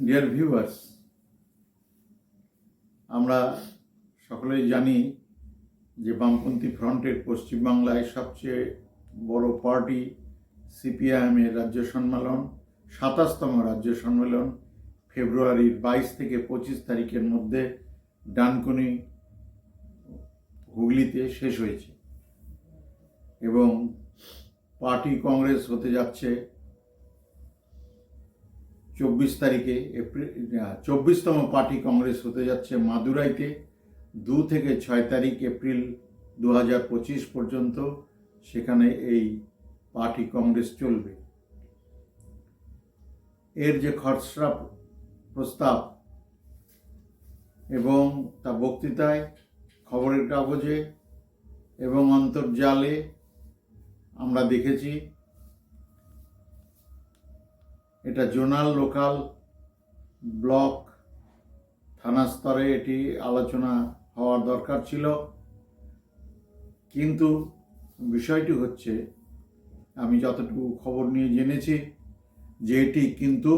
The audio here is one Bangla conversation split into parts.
ডিয়ার ভিউয়ার্স, আমরা সকলেই জানি যে বামপন্থী ফ্রন্টের পশ্চিমবাংলায় সবচেয়ে বড় পার্টি সিপিআইএমের রাজ্য সম্মেলন ২৭তম রাজ্য সম্মেলন ফেব্রুয়ারির ২২ থেকে ২৫ তারিখের মধ্যে ডানকুনি হুগলিতে শেষ হয়েছে এবং পার্টি কংগ্রেস হতে যাচ্ছে ২৪ তারিখে এপ্রিল ২৪তম পার্টি কংগ্রেস হতে যাচ্ছে মাদুরাইতে ২ থেকে ৬ তারিখ এপ্রিল ২০২৫ পর্যন্ত। সেখানে এই পার্টি কংগ্রেস চলবে। এর যে খসড়া প্রস্তাব এবং তা বক্তৃতায়, খবরের কাগজে এবং অন্তর্জালে আমরা দেখেছি। এটা জোনাল, লোকাল, ব্লক, থানা স্তরে এটি আলোচনা হওয়ার দরকার ছিল, কিন্তু বিষয়টি হচ্ছে, আমি যতটুকু খবর নিয়ে জেনেছি, যে এটি কিন্তু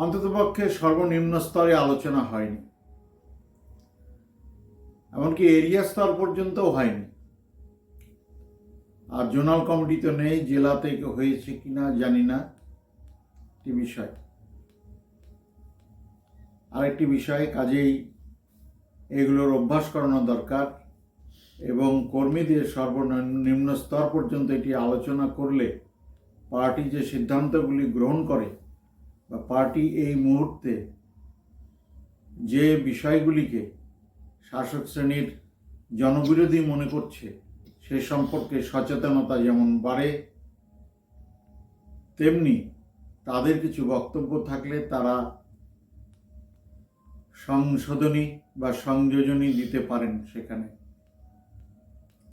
অন্ততপক্ষে সর্বনিম্ন স্তরে আলোচনা হয়নি, এমনকি এরিয়া স্তর পর্যন্তও হয়নি। আর জোনাল কমিটি তো নেই, জেলাতে হয়েছে কিনা জানি না, একটি বিষয়। আরেকটি বিষয়, কাজেই এগুলোর অভ্যাস করানো দরকার এবং কর্মীদের সর্বনিম্ন স্তর পর্যন্ত এটি আলোচনা করলে পার্টি যে সিদ্ধান্তগুলি গ্রহণ করে বা পার্টি এই মুহূর্তে যে বিষয়গুলিকে শাসক শ্রেণীর জনবিরোধী মনে করছে সে সম্পর্কে সচেতনতা যেমন বাড়ে, তেমনি তাদের কিছু বক্তব্য থাকলে তারা সংশোধনী বা সংযোজনী দিতে পারেন সেখানে।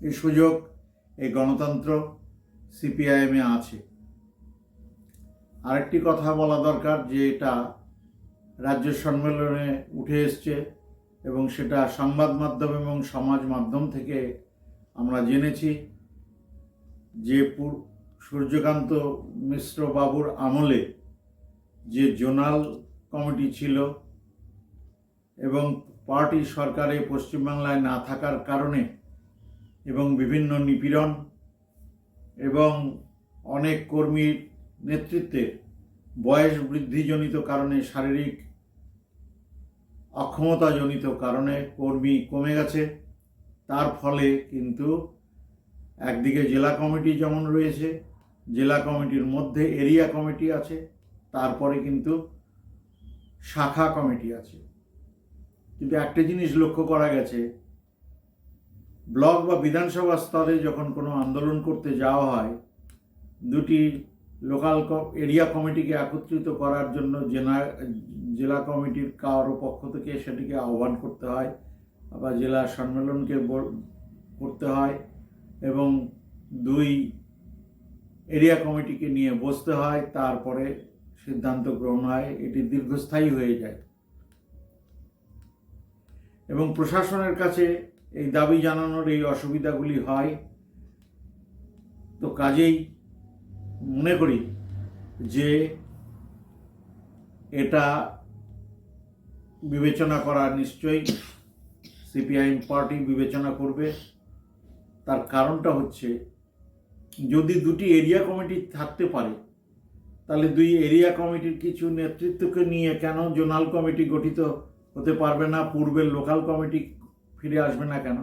এই সুযোগ, এই গণতন্ত্র সিপিআইএমে আছে। আরেকটি কথা বলা দরকার, যে এটা রাজ্য সম্মেলনে উঠে এসছে এবং সেটা সংবাদ মাধ্যম এবং সমাজ মাধ্যম থেকে আমরা জেনেছি যে সূর্যকান্ত মিশ্র বাবুর আমলে যে জোনাল কমিটি ছিল এবং পার্টি সরকারে পশ্চিমবাংলায় না থাকার কারণে এবং বিভিন্ন নিপীড়ন এবং অনেক কর্মীর নেতৃত্বের বয়স বৃদ্ধিজনিত কারণে, শারীরিক অক্ষমতাজনিত কারণে কর্মী কমে গেছে। তার ফলে কিন্তু একদিকে জেলা কমিটি যেমন রয়েছে, জেলা কমিটির মধ্যে এরিয়া কমিটি আছে, তারপরে কিন্তু শাখা কমিটি আছে। কিন্তু একটা জিনিস লক্ষ্য করা গেছে, ব্লক বা বিধানসভা স্তরে যখন কোনো আন্দোলন করতে যাওয়া হয়, দুটি লোকাল এরিয়া কমিটিকে একত্রিত করার জন্য জেলা কমিটির কারো পক্ষ থেকে সেটিকে আহ্বান করতে হয়, আবার জেলা সম্মেলনকে করতে হয় এবং দুই এরিয়া কমিটিকে নিয়ে বসতে হয়, তারপরে সিদ্ধান্ত গ্রহণ হয়। এটি দীর্ঘস্থায়ী হয়ে যায় এবং প্রশাসনের কাছে এই দাবি জানানোর এই অসুবিধাগুলি হয়। তো কাজেই মনে করি যে এটা বিবেচনা করা নিশ্চয়ই সিপিআইএম পার্টি বিবেচনা করবে। তার কারণটা হচ্ছে, যদি দুটি এরিয়া কমিটি থাকতে পারে তাহলে দুই এরিয়া কমিটির কিছু নেতৃত্বকে নিয়ে কেন জোনাল কমিটি গঠিত হতে পারবে না? পূর্বের লোকাল কমিটি ফিরে আসবে না কেন?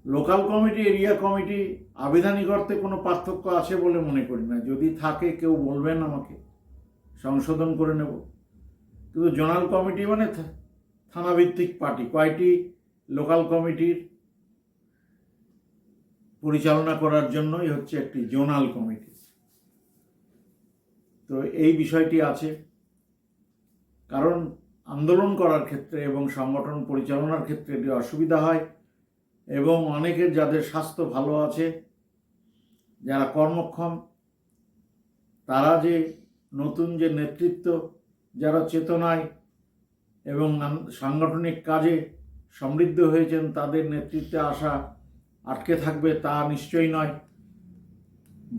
লোকাল কমিটি, এরিয়া কমিটি আবিধানিক অর্থে কোনো পার্থক্য আছে বলে মনে করি না। যদি থাকে কেউ বলবেন আমাকে, সংশোধন করে নেব। কিন্তু জোনাল কমিটি মানে থানাভিত্তিক পার্টি, কয়টি লোকাল কমিটির পরিচালনা করার জন্যই হচ্ছে একটি জোনাল কমিটি। তো এই বিষয়টি আছে, কারণ আন্দোলন করার ক্ষেত্রে এবং সংগঠন পরিচালনার ক্ষেত্রে এটি অসুবিধা হয় এবং অনেকের যাদের স্বাস্থ্য ভালো আছে, যারা কর্মক্ষম, তারা যে নতুন যে নেতৃত্ব, যারা চেতনায় এবং সাংগঠনিক কাজে সমৃদ্ধ হয়েছেন, তাদের নেতৃত্বে আসা আটকে থাকবে তা নিশ্চয়ই নয়।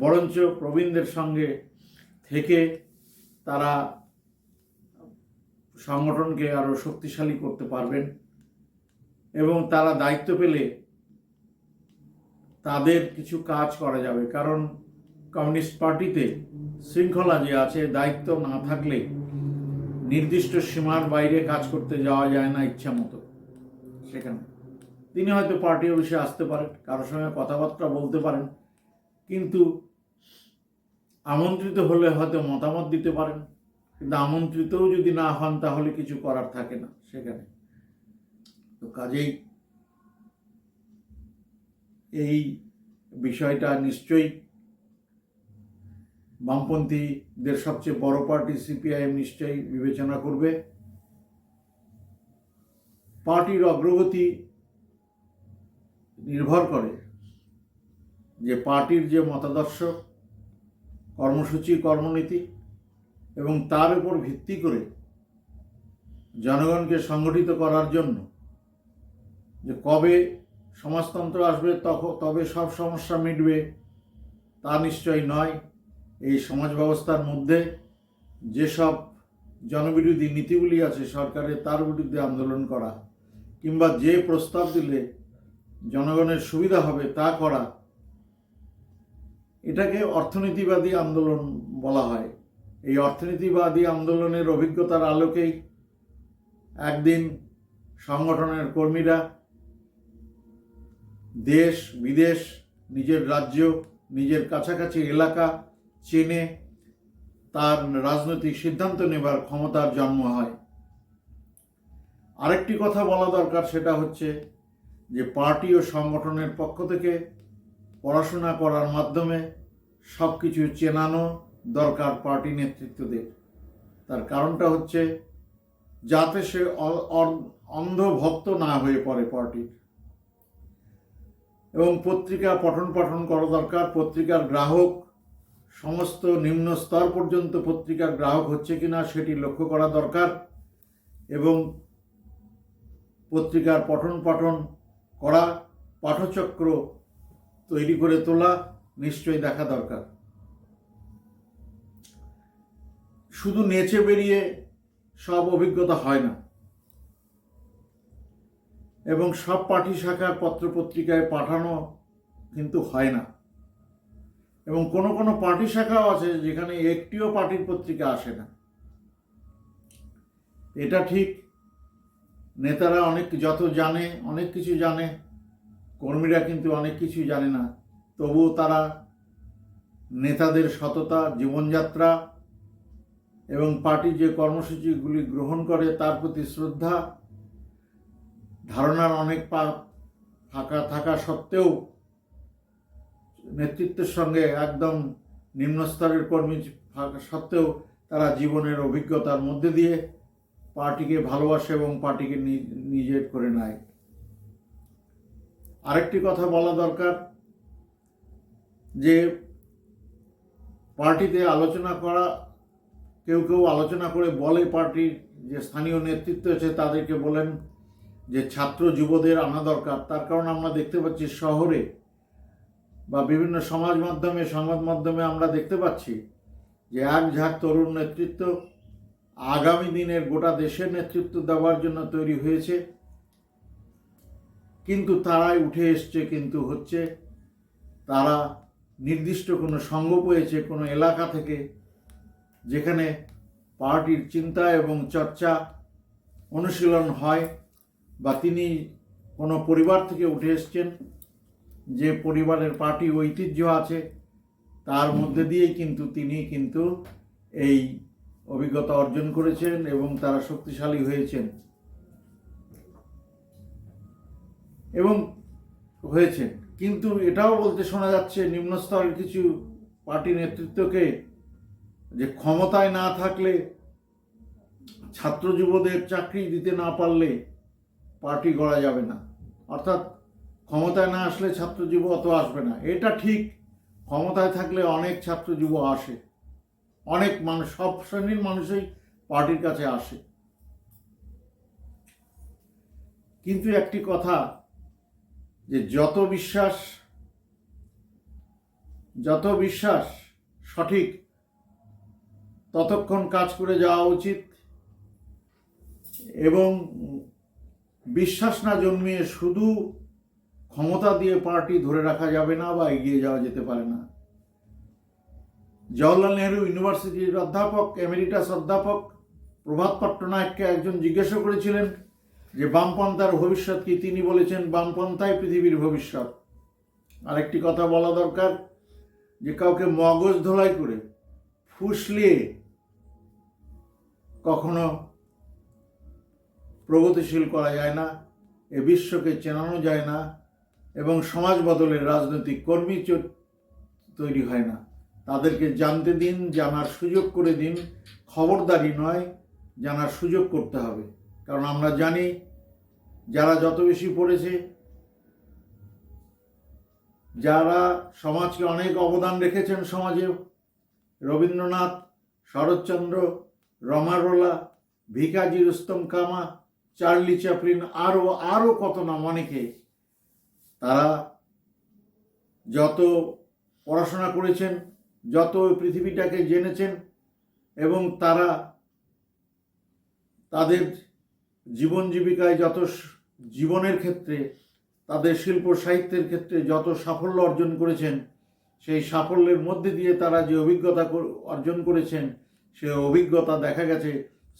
বরঞ্চ প্রবীণদের সঙ্গে থেকে তারা সংগঠনকে আরো শক্তিশালী করতে পারবেন এবং তারা দায়িত্ব পেলে তাদের কিছু কাজ করা যাবে। কারণ কমিউনিস্ট পার্টিতে শৃঙ্খলা যে আছে, দায়িত্ব না থাকলে নির্দিষ্ট সীমার বাইরে কাজ করতে যাওয়া যায় না ইচ্ছা মতো। সেখানে তিনি হয়তো পার্টি অফিসে আসতে পারেন, কারোর সঙ্গে কথাবার্তা বলতে পারেন, কিন্তু আমন্ত্রিত হলে হয়তো মতামত দিতে পারেন, কিন্তু আমন্ত্রিতও যদি না হন তাহলে কিছু করার থাকে না সেখানে। তো কাজেই এই বিষয়টা নিশ্চয়ই বামপন্থীদের সবচেয়ে বড় পার্টি সিপিআইএম নিশ্চয়ই বিবেচনা করবে। পার্টির অগ্রগতি নির্ভর করে যে পার্টির যে মতাদর্শ, কর্মসূচি, কর্মনীতি, এবং তার উপর ভিত্তি করে জনগণকে সংগঠিত করার জন্য যে কবে সমাজতন্ত্র আসবে তবে সব সমস্যা মিটবে তা নিশ্চয়ই নয়। এই সমাজ ব্যবস্থার মধ্যে যেসব জনবিরোধী নীতিগুলি আছে সরকারের, তার বিরুদ্ধে আন্দোলন করা, কিংবা যে প্রস্তাব দিলে জনগণের সুবিধা হবে তা করা, এটাকে অর্থনীতিবাদী আন্দোলন বলা হয়। এই অর্থনীতিবাদী আন্দোলনের অভিজ্ঞতার আলোকেই একদিন সংগঠনের কর্মীরা দেশ বিদেশ, নিজের রাজ্য, নিজের কাছাকাছি এলাকা চেনে তার রাজনৈতিক সিদ্ধান্ত নেবার ক্ষমতার জন্ম হয়। আরেকটি কথা বলা দরকার, সেটা হচ্ছে যে পার্টি ও সংগঠনের পক্ষ থেকে পড়াশোনা করার মাধ্যমে সব কিছু চেনানো দরকার পার্টি নেতৃত্বদের। তার কারণটা হচ্ছে যাতে সে অন্ধভক্ত না হয়ে পড়ে পার্টির। এবং পত্রিকা পঠন পাঠন করা দরকার। পত্রিকার গ্রাহক সমস্ত নিম্ন স্তর পর্যন্ত পত্রিকার গ্রাহক হচ্ছে কিনা সেটি লক্ষ্য করা দরকার, এবং পত্রিকার পঠন পাঠন করা, পাঠচক্র তৈরি করে তোলা নিশ্চয়ই দেখা দরকার। শুধু নেচে বেরিয়ে সব অভিজ্ঞতা হয় না, এবং সব পার্টি শাখার পত্রপত্রিকায় পাঠানো কিন্তু হয় না, এবং কোনো কোনো পার্টি শাখাও আছে যেখানে একটিও পার্টির পত্রিকা আসে না। এটা ঠিক, নেতারা যত জানে, অনেক কিছু জানে, কর্মীরা কিন্তু অনেক কিছু জানে না। তবুও তারা নেতাদের সততা, জীবনযাত্রা এবং পার্টির যে কর্মসূচিগুলি গ্রহণ করে তার প্রতি শ্রদ্ধা, ধারণার অনেক ফাঁকা থাকা সত্ত্বেও নেতৃত্বের সঙ্গে একদম নিম্নস্তরের কর্মী থাকা সত্ত্বেও তারা জীবনের অভিজ্ঞতার মধ্যে দিয়ে পার্টিকে ভালোবাসে এবং পার্টিকে নিজের করে নেয়। আরেকটি কথা বলা দরকার যে পার্টিতে আলোচনা করা, কেউ কেউ আলোচনা করে বলে, পার্টির যে স্থানীয় নেতৃত্ব আছে তাদেরকে বলেন যে ছাত্র যুবদের আনা দরকার। তার কারণ আমরা দেখতে পাচ্ছি শহরে বা বিভিন্ন সমাজ মাধ্যমে, সংবাদ মাধ্যমে আমরা দেখতে পাচ্ছি যে এক ঝাঁক তরুণ নেতৃত্ব আগামী দিনের গোটা দেশের নেতৃত্ব দেওয়ার জন্য তৈরি হয়েছে, কিন্তু তারাই উঠে এসছে, কিন্তু হচ্ছে তারা নির্দিষ্ট কোনো সঙ্গ পেয়েছে কোনো এলাকা থেকে, যেখানে পার্টির চিন্তা এবং চর্চা অনুশীলন হয়, বা তিনি কোনো পরিবার থেকে উঠে এসছেন, যে পরিবারের পার্টি ঐতিহ্য আছে, তার মধ্যে দিয়েই কিন্তু তিনি এই অভিজ্ঞতা অর্জন করেছেন এবং তারা শক্তিশালী হয়েছেন এবং হয়েছেন। কিন্তু এটাও বলতে শোনা যাচ্ছে নিম্নস্তরের কিছু পার্টি নেতৃত্বকে যে ক্ষমতায় না থাকলে, ছাত্র যুবদের চাকরি দিতে না পারলে পার্টি গড়া যাবে না। অর্থাৎ ক্ষমতায় না আসলে ছাত্র যুব অত আসবে না। এটা ঠিক, ক্ষমতায় থাকলে অনেক ছাত্র যুব আসে, অনেক মানুষ, সব শ্রেণীর মানুষই পার্টির কাছে আসে। কিন্তু একটি কথা, যে যত বিশ্বাস সঠিক, ততক্ষণ কাজ করে যাওয়া উচিত এবং বিশ্বাস না জন্মিয়ে শুধু ক্ষমতা দিয়ে পার্টি ধরে রাখা যাবে না বা এগিয়ে যাওয়া যেতে পারে না। জওহরলাল নেহরু ইউনিভার্সিটির অধ্যাপক, এমেরিটাস অধ্যাপক প্রভাত পট্টনায়ককে একজন জিজ্ঞাসা করেছিলেন যে বামপন্থার ভবিষ্যৎ কি? তিনি বলেছেন, বামপন্থাই পৃথিবীর ভবিষ্যৎ। আরেকটি কথা বলা দরকার যে কাউকে মগজ ধোলাই করে ফুসলিয়ে কখনো প্রগতিশীল করা যায় না, এ বিশ্বকে চেনানো যায় না এবং সমাজ বদলের রাজনৈতিক কর্মী তৈরি হয় না। তাদেরকে জানতে দিন, জানার সুযোগ করে দিন, খবরদারি নয়, জানার সুযোগ করতে হবে। কারণ আমরা জানি যারা যত বেশি পড়েছে, যারা সমাজকে অনেক অবদান রেখেছেন সমাজে, রবীন্দ্রনাথ, শরৎচন্দ্র, রমারোলা, ভিকাজি রুস্তম কামা, চার্লি চ্যাপলিন, আরও কত নাম অনেকে, তারা যত পড়াশোনা করেছেন, যত পৃথিবীটাকে জেনেছেন এবং তারা তাদের জীবন জীবিকায় যত জীবনের ক্ষেত্রে, তাদের শিল্প সাহিত্যের ক্ষেত্রে যত সাফল্য অর্জন করেছেন, সেই সাফল্যের মধ্যে দিয়ে তারা যে অভিজ্ঞতা অর্জন করেছেন, সেই অভিজ্ঞতা দেখা গেছে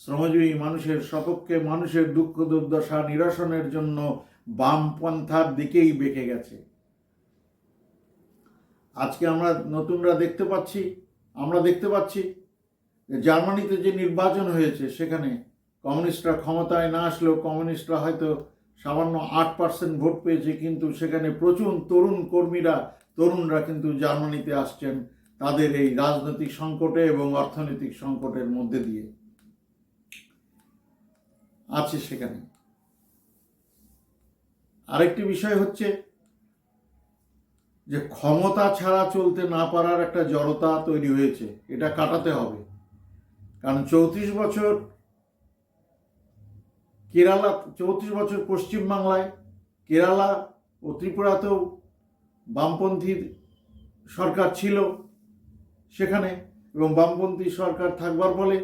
শ্রমজীবী মানুষের সপক্ষে, মানুষের দুঃখ দুর্দশা নিরসনের জন্য বামপন্থার দিকেই বেঁকে গেছে। আজকে আমরা নতুনরা দেখতে পাচ্ছি যে জার্মানিতে যে নির্বাচন হয়েছে, সেখানে কমিউনিস্টরা ক্ষমতায় না আসলেও কমিউনিস্টরা হয়তো সামান্য 8% ভোট পেয়েছে, কিন্তু সেখানে প্রচুর তরুণরা কিন্তু জার্মানিতে আসছেন তাদের এই রাজনৈতিক সংকটে এবং অর্থনৈতিক সংকটের মধ্যে দিয়ে আছে সেখানে। আরেকটি বিষয় হচ্ছে যে ক্ষমতা ছাড়া চলতে না পারার একটা জড়তা তৈরি হয়েছে, এটা কাটাতে হবে। কারণ 34 বছর পশ্চিমবাংলায়, কেরালা ও ত্রিপুরাতেও বামপন্থী সরকার ছিল সেখানে, এবং বামপন্থী সরকার থাকবার ফলে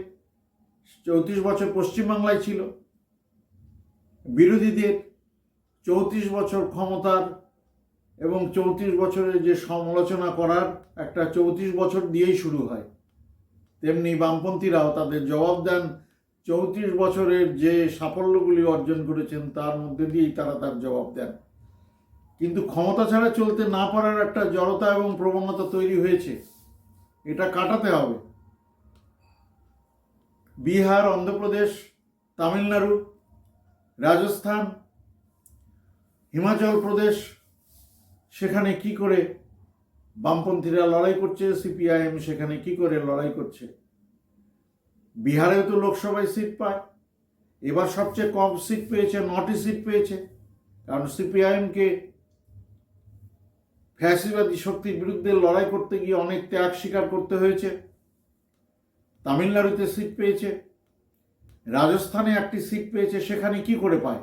34 বছর পশ্চিমবাংলায় ছিল। বিরোধীদের 34 বছর ক্ষমতার এবং 34 বছরের যে সমালোচনা করার একটা 34 বছর দিয়েই শুরু হয়, তেমনি বামপন্থীরাও তাদের জবাব দেন 34 বছরের যে সাফল্যগুলি অর্জন করেছেন তার মধ্যে দিয়েই তারা তার জবাব দেন। কিন্তু ক্ষমতা ছাড়া চলতে না পারার একটা জড়তা এবং প্রবণতা তৈরি হয়েছে, এটা কাটাতে হবে। বিহার, অন্ধ্রপ্রদেশ, তামিলনাড়ু, রাজস্থান, হিমাচল প্রদেশ, সেখানে কি করে বামপন্থীরা লড়াই করছে, সিপিআইএম সেখানে কি করে লড়াই করছে। বিহারেও তো লোকসভায় সিট পায়, এবার সবচেয়ে কম সিট পেয়েছে, 9টি সিট পেয়েছে, কারণ সিপিআইএমকে ফ্যাসিবাদী শক্তির বিরুদ্ধে লড়াই করতে গিয়ে অনেক ত্যাগ স্বীকার করতে হয়েছে। তামিলনাড়ুতে সিট পেয়েছে, রাজস্থানে একটি সিট পেয়েছে, সেখানে কি করে পায়?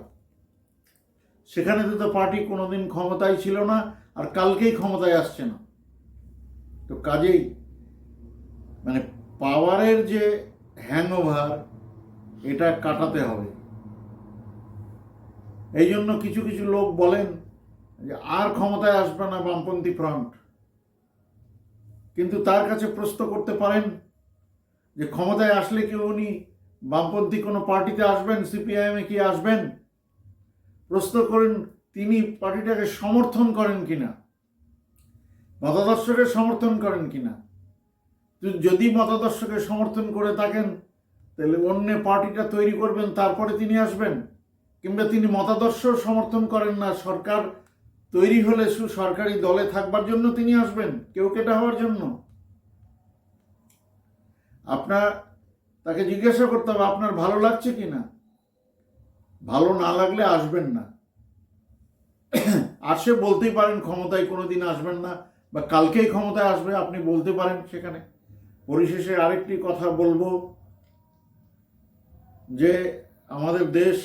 সেখানে তো পার্টি কোনোদিন ক্ষমতায় ছিল না, আর কালকেই ক্ষমতায় আসছে না। তো কাজেই মানে পাওয়ারের যে হ্যাংওভার, এটা কাটাতে হবে। এই জন্য কিছু কিছু লোক বলেন যে আর ক্ষমতায় আসবে না বামপন্থী ফ্রন্ট, কিন্তু তার কাছে প্রশ্ন করতে পারেন যে ক্ষমতায় আসলে কি উনি বামপন্থী কোনো পার্টিতে আসবেন? সিপিআইএমে কি আসবেন? প্রশ্ন করেন তিনি পার্টিটাকে সমর্থন করেন কিনা, মতাদর্শকে সমর্থন করেন কিনা। যদি মতাদর্শকে সমর্থন করে থাকেন তাহলে অন্য পার্টিটা তৈরি করবেন, তারপরে তিনি আসবেন। কিংবা তিনি মতাদর্শ সমর্থন করেন না, সরকার তৈরি হলে সরকারি দলে থাকবার জন্য তিনি আসবেন, কেউ কেটা হওয়ার জন্য। আপনার তাকে জিজ্ঞাসা করতে হবে আপনার ভালো লাগছে কিনা। ভালো না লাগলে আসবেন না। আর সে বলতেই পারেন ক্ষমতায় কোনোদিন আসবেন না, বা কালকেই ক্ষমতায় আসবে, আপনি বলতে পারেন সেখানে। পরিশেষে আরেকটি কথা বলবো যে আমাদের দেশ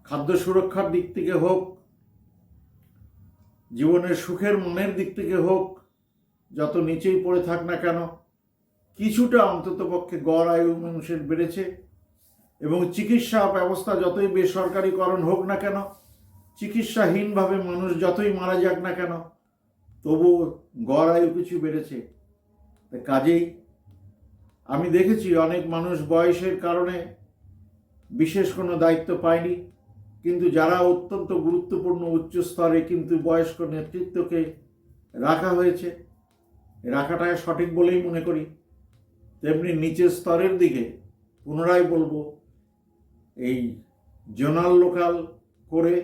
খাদ্য সুরক্ষার দিক থেকে হোক, জীবনের সুখের মনের দিক থেকে হোক, যত নিচেই পড়ে থাক না কেন, কিছুটা অন্ততপক্ষে গড় আয়ু মানুষের বেড়েছে, এবং চিকিৎসা ব্যবস্থা যতই বেসরকারিকরণ হোক না কেন, চিকিৎসাহীনভাবে মানুষ যতই মারা যাক না কেন, তবুও গড় আয়ু কিছু বেড়েছে। কাজেই আমি দেখেছি অনেক মানুষ বয়সের কারণে বিশেষ কোনো দায়িত্ব পায়নি, কিন্তু যারা অত্যন্ত গুরুত্বপূর্ণ উচ্চ স্তরে কিন্তু বয়স্ক নেতৃত্বকে রাখা হয়েছে, রাখাটাই সঠিক বলেই মনে করি। তেমনি নিচের স্তরের দিকে পুনরায় বলবো, এই জোনাল লোকাল করে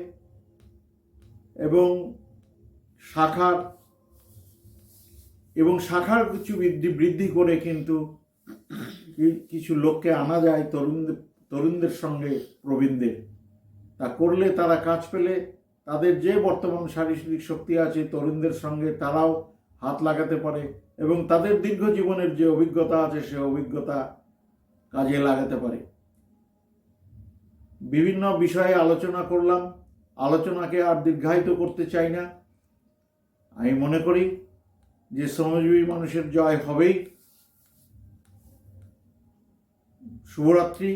এবং শাখার কিছু বৃদ্ধি করে কিন্তু কিছু লোককে আনা যায় তরুণদের সঙ্গে প্রবীণদের। তা করলে তারা কাজ পেলে তাদের যে বর্তমান শারীরিক শক্তি আছে তরুণদের সঙ্গে তারাও হাত লাগাতে পারে, এবং তাদের দীর্ঘ জীবনের যে অভিজ্ঞতা আছে সে অভিজ্ঞতা কাজে লাগাতে পারে। বিভিন্ন বিষয়ে আলোচনা করলাম, আলোচনাকে আর দীর্ঘায়িত করতে চাই না। আমি মনে করি যে শ্রমজীবী মানুষের জয় হবেই। শুভরাত্রি,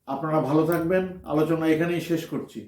আপনারা ভালো থাকবেন। আলোচনা এখানেই শেষ করছি।